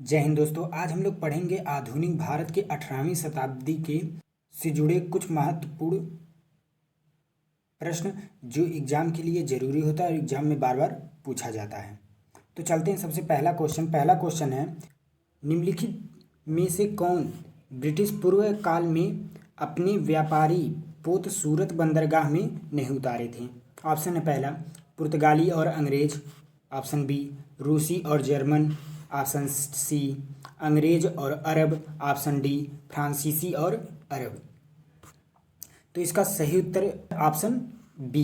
जय हिंद दोस्तों। आज हम लोग पढ़ेंगे आधुनिक भारत के 18वीं शताब्दी के से जुड़े कुछ महत्वपूर्ण प्रश्न जो एग्जाम के लिए ज़रूरी होता है और एग्जाम में बार बार पूछा जाता है। तो चलते हैं। सबसे पहला क्वेश्चन है, निम्नलिखित में से कौन ब्रिटिश पूर्व काल में अपने व्यापारी पोत सूरत बंदरगाह में नहीं उतारे थे? ऑप्शन है पहला पुर्तगाली और अंग्रेज, ऑप्शन बी रूसी और जर्मन, ऑप्शन सी अंग्रेज और अरब, ऑप्शन डी फ्रांसीसी और अरब। तो इसका सही उत्तर ऑप्शन बी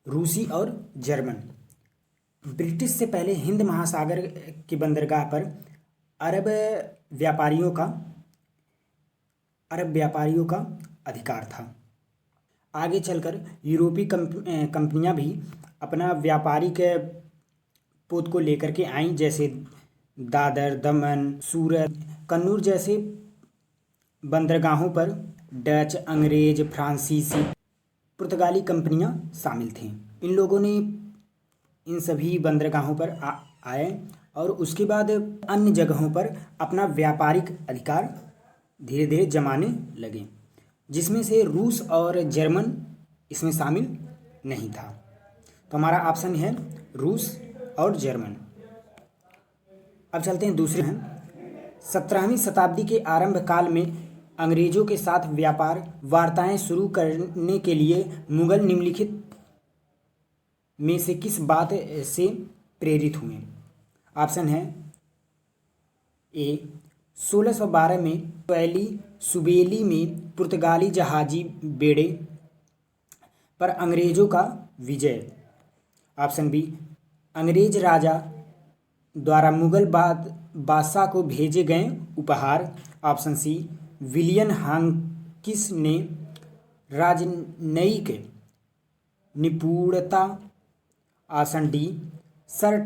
रूसी और जर्मन। ब्रिटिश से पहले हिंद महासागर की बंदरगाह पर अरब व्यापारियों का अधिकार था। आगे चलकर यूरोपीय कंपनियां भी अपना व्यापारिक पोत को लेकर के आईं, जैसे दादर, दमन, सूरत, कन्नूर जैसे बंदरगाहों पर डच, अंग्रेज, फ्रांसीसी, पुर्तगाली कंपनियां शामिल थीं। इन लोगों ने इन सभी बंदरगाहों पर आए और उसके बाद अन्य जगहों पर अपना व्यापारिक अधिकार धीरे धीरे जमाने लगे, जिसमें से रूस और जर्मन इसमें शामिल नहीं था। तो हमारा ऑप्शन है रूस और जर्मन। अब चलते हैं दूसरे हैं। 17वीं शताब्दी के आरंभ काल में अंग्रेजों के साथ व्यापार वार्ताएं शुरू करने के लिए मुगल निम्नलिखित में से किस बात से प्रेरित हुए? ऑप्शन है ए 1612 में सुबेली में पुर्तगाली जहाजी बेड़े पर अंग्रेजों का विजय, ऑप्शन बी अंग्रेज राजा द्वारा मुगल बादशाह को भेजे गए उपहार, ऑप्शन सी विलियम हाकिंस ने राजनयिक निपुणता, ऑप्शन डी सर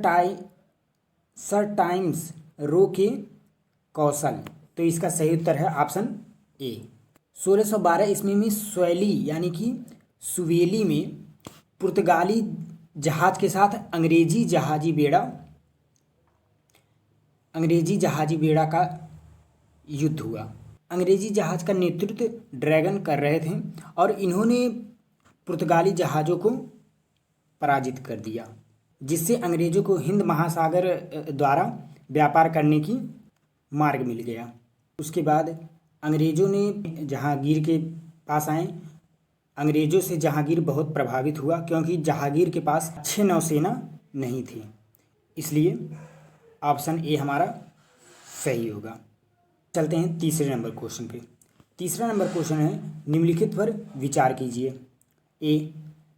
टाइम्स रो के कौशल। तो इसका सही उत्तर है ऑप्शन ए 1612 ईस्वी में स्वैली यानी कि सुवेली में पुर्तगाली जहाज के साथ अंग्रेजी जहाजी बेड़ा का युद्ध हुआ। अंग्रेजी जहाज का नेतृत्व ड्रैगन कर रहे थे और इन्होंने पुर्तगाली जहाज़ों को पराजित कर दिया, जिससे अंग्रेज़ों को हिंद महासागर द्वारा व्यापार करने की मार्ग मिल गया। उसके बाद अंग्रेज़ों ने जहांगीर के पास आए। अंग्रेज़ों से जहांगीर बहुत प्रभावित हुआ, क्योंकि जहांगीर के पास अच्छी नौसेना नहीं थी। इसलिए ऑप्शन ए हमारा सही होगा। चलते हैं तीसरे नंबर क्वेश्चन पे। तीसरा नंबर क्वेश्चन है, निम्नलिखित पर विचार कीजिए। ए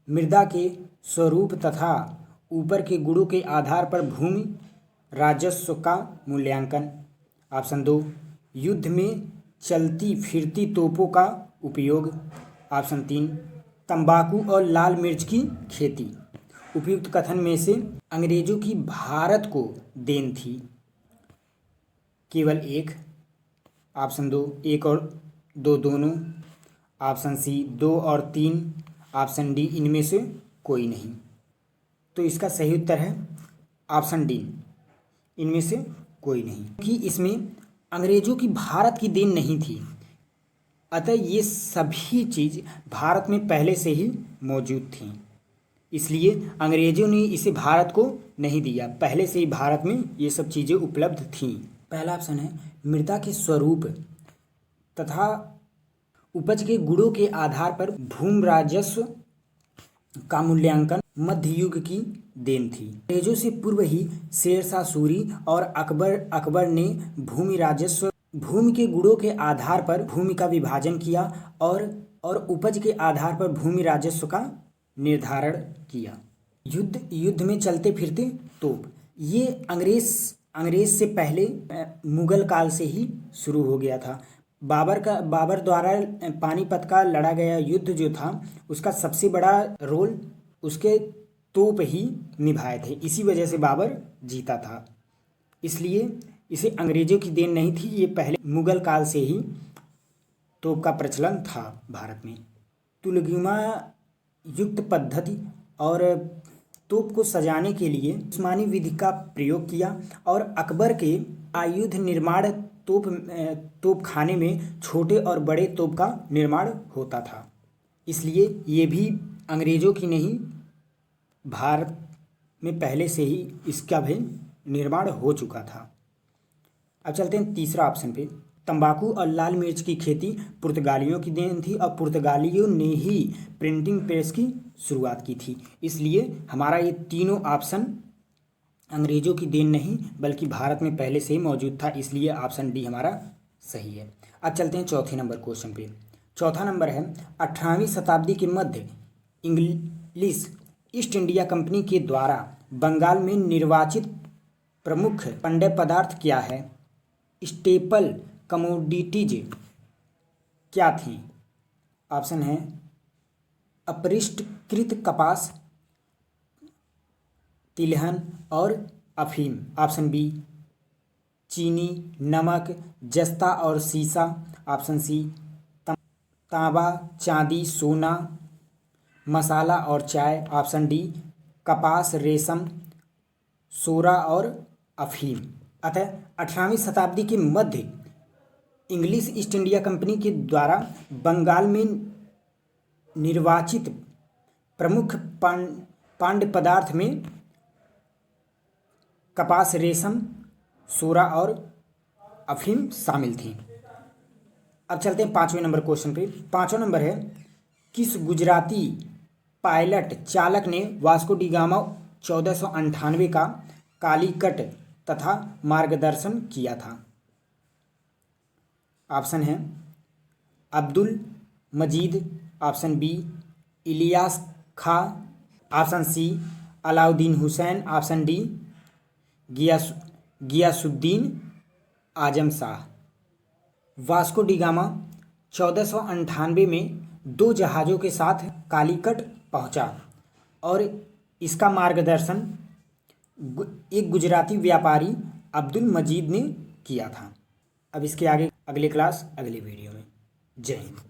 मृदा के स्वरूप तथा ऊपर के गुणों के आधार पर भूमि राजस्व का मूल्यांकन, ऑप्शन दो युद्ध में चलती फिरती तोपों का उपयोग, ऑप्शन तीन तंबाकू और लाल मिर्च की खेती। उपयुक्त कथन में से अंग्रेजों की भारत को देन थी केवल एक, ऑप्शन दो एक और दो दोनों, ऑप्शन सी दो और तीन, ऑप्शन डी इनमें से कोई नहीं। तो इसका सही उत्तर है ऑप्शन डी इनमें से कोई नहीं, कि इसमें अंग्रेजों की भारत की देन नहीं थी। अतः ये सभी चीज़ भारत में पहले से ही मौजूद थी, इसलिए अंग्रेजों ने इसे भारत को नहीं दिया। पहले से ही भारत में ये सब चीज़ें उपलब्ध थीं। पहला ऑप्शन है मृदा के स्वरूप तथा उपज के गुणों के आधार पर भूमि राजस्व का मूल्यांकन मध्य युग की देन थी। अंग्रेजों से पूर्व ही शेरशाह सूरी और अकबर ने भूमि के गुणों के आधार पर भूमि का विभाजन किया और उपज के आधार पर भूमि राजस्व का निर्धारण किया। युद्ध में चलते फिरते तोप, ये अंग्रेज से पहले मुगल काल से ही शुरू हो गया था। बाबर द्वारा पानीपत का लड़ा गया युद्ध जो था, उसका सबसे बड़ा रोल उसके तोप ही निभाए थे। इसी वजह से बाबर जीता था। इसलिए इसे अंग्रेजों की देन नहीं थी, ये पहले मुगल काल से ही तोप का प्रचलन था भारत में। तुलगुमा युक्त पद्धति और तोप को सजाने के लिए उस्मानी विधि का प्रयोग किया और अकबर के आयुध निर्माण तोप खाने में छोटे और बड़े तोप का निर्माण होता था। इसलिए ये भी अंग्रेज़ों की नहीं, भारत में पहले से ही इसका भी निर्माण हो चुका था। अब चलते हैं तीसरा ऑप्शन पे। तंबाकू और लाल मिर्च की खेती पुर्तगालियों की देन थी और पुर्तगालियों ने ही प्रिंटिंग प्रेस की शुरुआत की थी। इसलिए हमारा ये तीनों ऑप्शन अंग्रेज़ों की देन नहीं बल्कि भारत में पहले से ही मौजूद था, इसलिए ऑप्शन डी हमारा सही है। अब चलते हैं चौथे नंबर क्वेश्चन पे। चौथा नंबर है 18वीं शताब्दी के मध्य इंग्लिश ईस्ट इंडिया कंपनी के द्वारा बंगाल में निर्वाचित प्रमुख पेय पदार्थ क्या है? स्टेपल कमोडिटीज क्या थी? ऑप्शन है अपरिष्कृत कपास, तिलहन और अफीम। ऑप्शन बी चीनी, नमक, जस्ता और सीसा। ऑप्शन सी तांबा, चांदी, सोना, मसाला और चाय। ऑप्शन डी कपास, रेशम, सोरा और अफीम। अतः 18वीं शताब्दी के मध्य इंग्लिश ईस्ट इंडिया कंपनी के द्वारा बंगाल में निर्वाचित प्रमुख पांड्य पदार्थ में कपास, रेशम, सोरा और अफीम शामिल थी। अब चलते हैं पाँचवें नंबर क्वेश्चन पे। पाँचवा नंबर है किस गुजराती पायलट चालक ने वास्को डी गामा 1498 का कालीकट तथा मार्गदर्शन किया था? ऑप्शन है Abdul Majid. Option B Ilyas Khan. Option C Alauddin Hussain. Option D Ghiyasuddin Azam Shah. Vasco da Gama 1498 में 2 जहाज़ों के साथ कालीकट पहुंचा और इसका मार्गदर्शन एक गुजराती व्यापारी अब्दुल मजीद ने किया था। अब इसके आगे अगले क्लास अगले वीडियो में। जय हिंद।